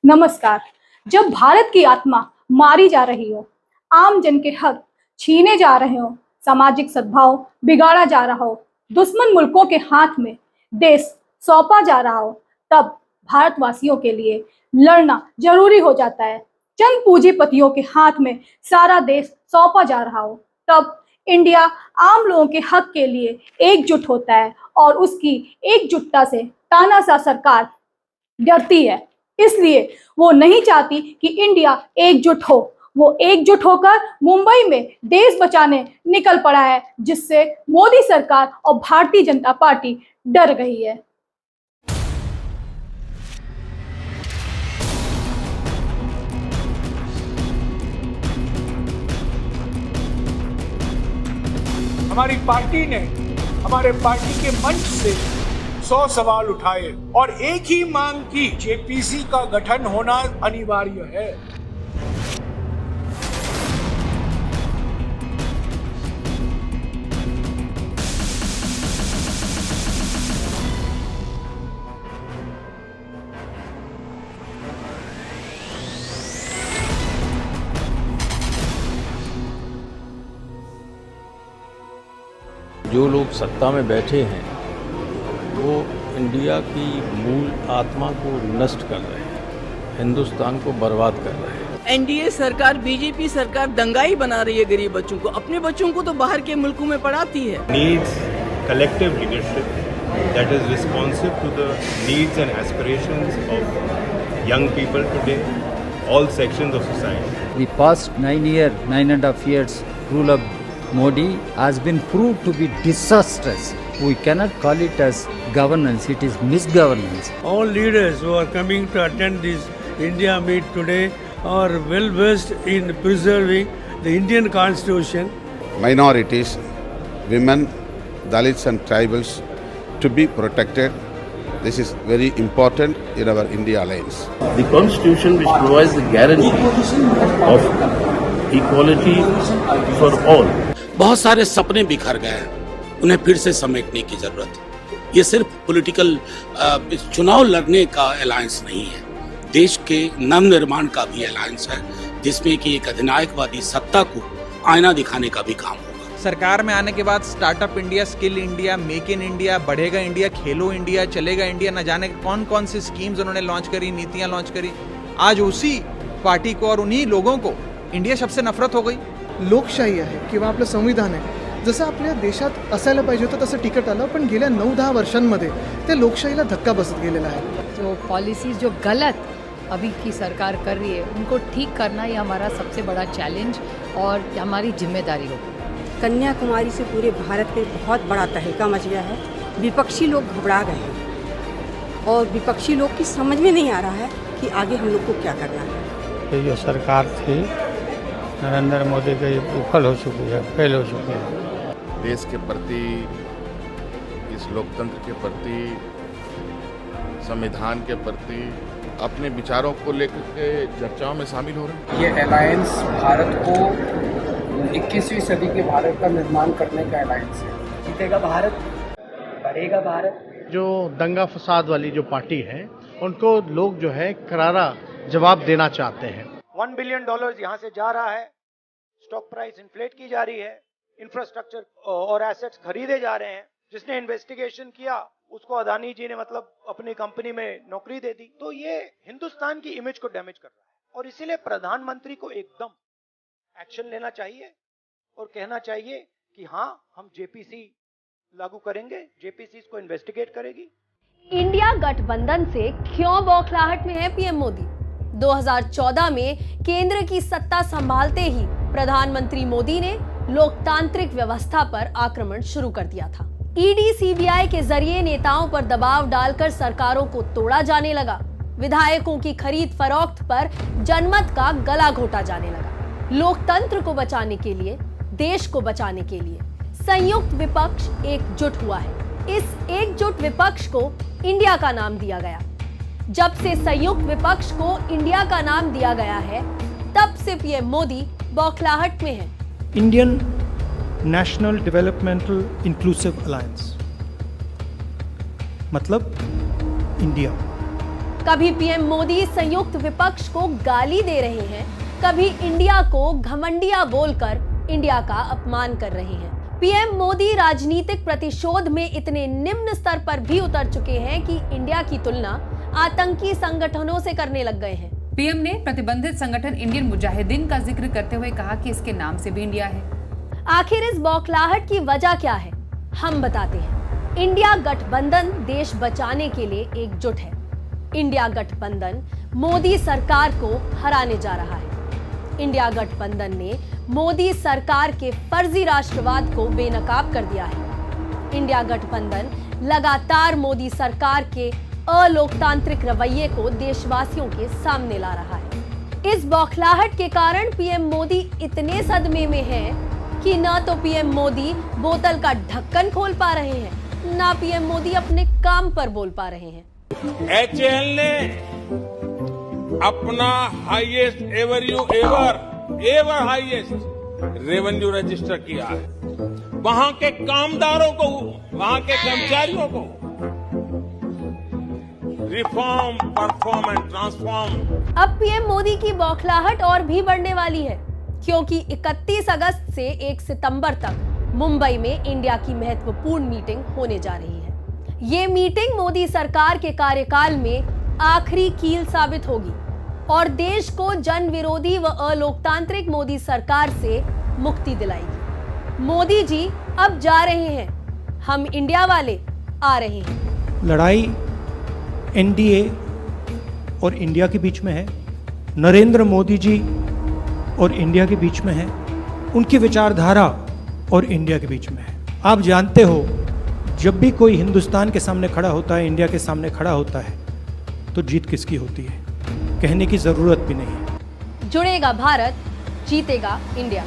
नमस्कार। जब भारत की आत्मा मारी जा रही हो, आम जन के हक छीने जा रहे हो, सामाजिक सद्भाव बिगाड़ा जा रहा हो, दुश्मन मुल्कों के हाथ में देश सौंपा जा रहा हो, तब भारतवासियों के लिए लड़ना जरूरी हो जाता है। चंद पूंजीपतियों के हाथ में सारा देश सौंपा जा रहा हो, तब इंडिया आम लोगों के हक के लिए एकजुट होता है और उसकी एकजुटता से तानाशाह सरकार डरती है। इसलिए वो नहीं चाहती कि इंडिया एकजुट हो। वो एकजुट होकर मुंबई में देश बचाने निकल पड़ा है, जिससे मोदी सरकार और भारतीय जनता पार्टी डर गई है। हमारी पार्टी ने हमारे पार्टी के मंच से 100 सवाल उठाए और एक ही मांग की, जेपीसी का गठन होना अनिवार्य है। जो लोग सत्ता में बैठे हैं वो इंडिया की मूल आत्मा को नष्ट कर रहे हैं, हिंदुस्तान को बर्बाद कर रहे हैं। एनडीए सरकार, बीजेपी सरकार दंगाई बना रही है गरीब बच्चों को। अपने बच्चों को तो बाहर के मुल्कों में पढ़ाती है। Needs collective leadership that is responsive to the needs and aspirations of young people today, all sections of society. The past 9.5 years rule of Modi has been proved to be disastrous. We cannot call it as governance, it is misgovernance. All leaders who are coming to attend this India meet today are well versed in preserving the Indian constitution. Minorities, women, Dalits and tribals to be protected. This is very important in our India alliance. The constitution which provides the guarantee of equality for all. बहुत सारे सपने बिखर गए हैं, उन्हें फिर से समेटने की जरूरत है। ये सिर्फ पॉलिटिकल चुनाव लड़ने का अलायंस नहीं है, देश के नवनिर्माण का भी अलायंस है, जिसमें कि एक अधिनायकवादी सत्ता को आईना दिखाने का भी काम होगा। सरकार में आने के बाद startup India, skill India, make in India, बढ़ेगा इंडिया, खेलो इंडिया, चलेगा इंडिया, न जाने कौन कौन सी स्कीम्स उन्होंने लॉन्च करी, नीतियां लॉन्च करी। आज उसी पार्टी को और उन्हीं लोगों को इंडिया शब्द से नफरत हो गई। लोकशाही आहे किंवा आपलं संविधान आहे, जसं आपल्या देशात असायला पाहिजे होतं तसं तिकट आलं, पण गेल्या 9-10 वर्षांमध्ये ते लोकशाहीला धक्का बसत गेलेला है। जो पॉलिसीज जो गलत अभी की सरकार कर रही है, उनको ठीक करना ये हमारा सबसे बड़ा चैलेंज और हमारी जिम्मेदारी होगी। कन्याकुमारी से पूरे भारत में बहुत बड़ा तहलका मच गया है। विपक्षी लोग घबरा गए हैं और विपक्षी लोग की समझ में नहीं आ रहा है कि आगे हम लोग को क्या करना है। ये जो सरकार थी नरेंद्र मोदी की विफल हो चुकी है, फेल हो चुकी है। देश के प्रति, इस लोकतंत्र के प्रति, संविधान के प्रति अपने विचारों को लेकर के चर्चाओं में शामिल हो रहे हैं। ये अलायंस भारत को 21वीं सदी के भारत का निर्माण करने का अलायंस है। जीतेगा भारत, बढ़ेगा भारत। जो दंगा फसाद वाली जो पार्टी है, उनको लोग जो है करारा जवाब देना चाहते हैं। $1 बिलियन यहाँ से जा रहा है, स्टॉक प्राइस इन्फ्लेट की जा रही है, इंफ्रास्ट्रक्चर और एसेट्स खरीदे जा रहे हैं। जिसने इन्वेस्टिगेशन किया उसको अदानी जी ने मतलब अपनी कंपनी में नौकरी दे दी। तो ये हिंदुस्तान की इमेज को डैमेज कर रहा है और इसीलिए प्रधानमंत्री को एकदम एक्शन लेना चाहिए और कहना चाहिए कि हाँ, हम जेपीसी लागू करेंगे, जेपीसी इसको इन्वेस्टिगेट करेगी। इंडिया गठबंधन से क्यों बौखलाहट में है पीएम मोदी? 2014 में केंद्र की सत्ता संभालते ही प्रधानमंत्री मोदी ने लोकतांत्रिक व्यवस्था पर आक्रमण शुरू कर दिया था। ईडी, सीबीआई के जरिए नेताओं पर दबाव डालकर सरकारों को तोड़ा जाने लगा। विधायकों की खरीद फरोख्त पर जनमत का गला घोटा जाने लगा। लोकतंत्र को बचाने के लिए, देश को बचाने के लिए संयुक्त विपक्ष एकजुट हुआ है। इस एकजुट विपक्ष को इंडिया का नाम दिया गया। जब से संयुक्त विपक्ष को इंडिया का नाम दिया गया है, तब से पीएम मोदी बौखलाहट में है। Indian national developmental inclusive alliance मतलब इंडिया। कभी पीएम मोदी संयुक्त विपक्ष को गाली दे रहे हैं, कभी इंडिया को घमंडिया बोलकर इंडिया का अपमान कर रहे हैं। पीएम मोदी राजनीतिक प्रतिशोध में इतने निम्न स्तर पर भी उतर चुके हैं कि इंडिया की तुलना आतंकी संगठनों से करने लग गए हैं। पीएम ने प्रतिबंधित संगठन इंडियन मुजाहिदीन का जिक्र करते हुए कहा कि इसके नाम से भी इंडिया है। आखिर इस बौखलाहट की वजह क्या है, हम बताते हैं। इंडिया गठबंधन देश बचाने के लिए एकजुट है। इंडिया गठबंधन मोदी सरकार को हराने जा रहा है। इंडिया गठबंधन ने मोदी सरकार के फर्जी राष्ट्रवाद को बेनकाब कर दिया है। इंडिया गठबंधन लगातार मोदी सरकार के अलोकतांत्रिक रवैये को देशवासियों के सामने ला रहा है। इस बौखलाहट के कारण पीएम मोदी इतने सदमे में हैं कि न तो पीएम मोदी बोतल का ढक्कन खोल पा रहे हैं, ना पीएम मोदी अपने काम पर बोल पा रहे हैं। HAL ने अपना highest ever highest revenue register किया है। वहां के कामदारों को, वहां के कर्मचारियों को रिफॉर्म, परफॉर्म एंड ट्रांसफॉर्म। अब पीएम मोदी की बौखलाहट और भी बढ़ने वाली है, क्योंकि 31 अगस्त से 1 सितंबर तक मुंबई में इंडिया की महत्वपूर्ण मीटिंग होने जा रही है। ये मीटिंग मोदी सरकार के कार्यकाल में आखिरी कील साबित होगी और देश को जन विरोधी व अलोकतांत्रिक मोदी सरकार से मुक्ति दिलाएगी। मोदी जी अब जा रहे हैं, हम इंडिया वाले आ रहे हैं। लड़ाई एनडीए और इंडिया के बीच में है, नरेंद्र मोदी जी और इंडिया के बीच में है, उनकी विचारधारा और इंडिया के बीच में है। आप जानते हो, जब भी कोई हिंदुस्तान के सामने खड़ा होता है, इंडिया के सामने खड़ा होता है, तो जीत किसकी होती है कहने की जरूरत भी नहीं है। जुड़ेगा भारत, जीतेगा इंडिया।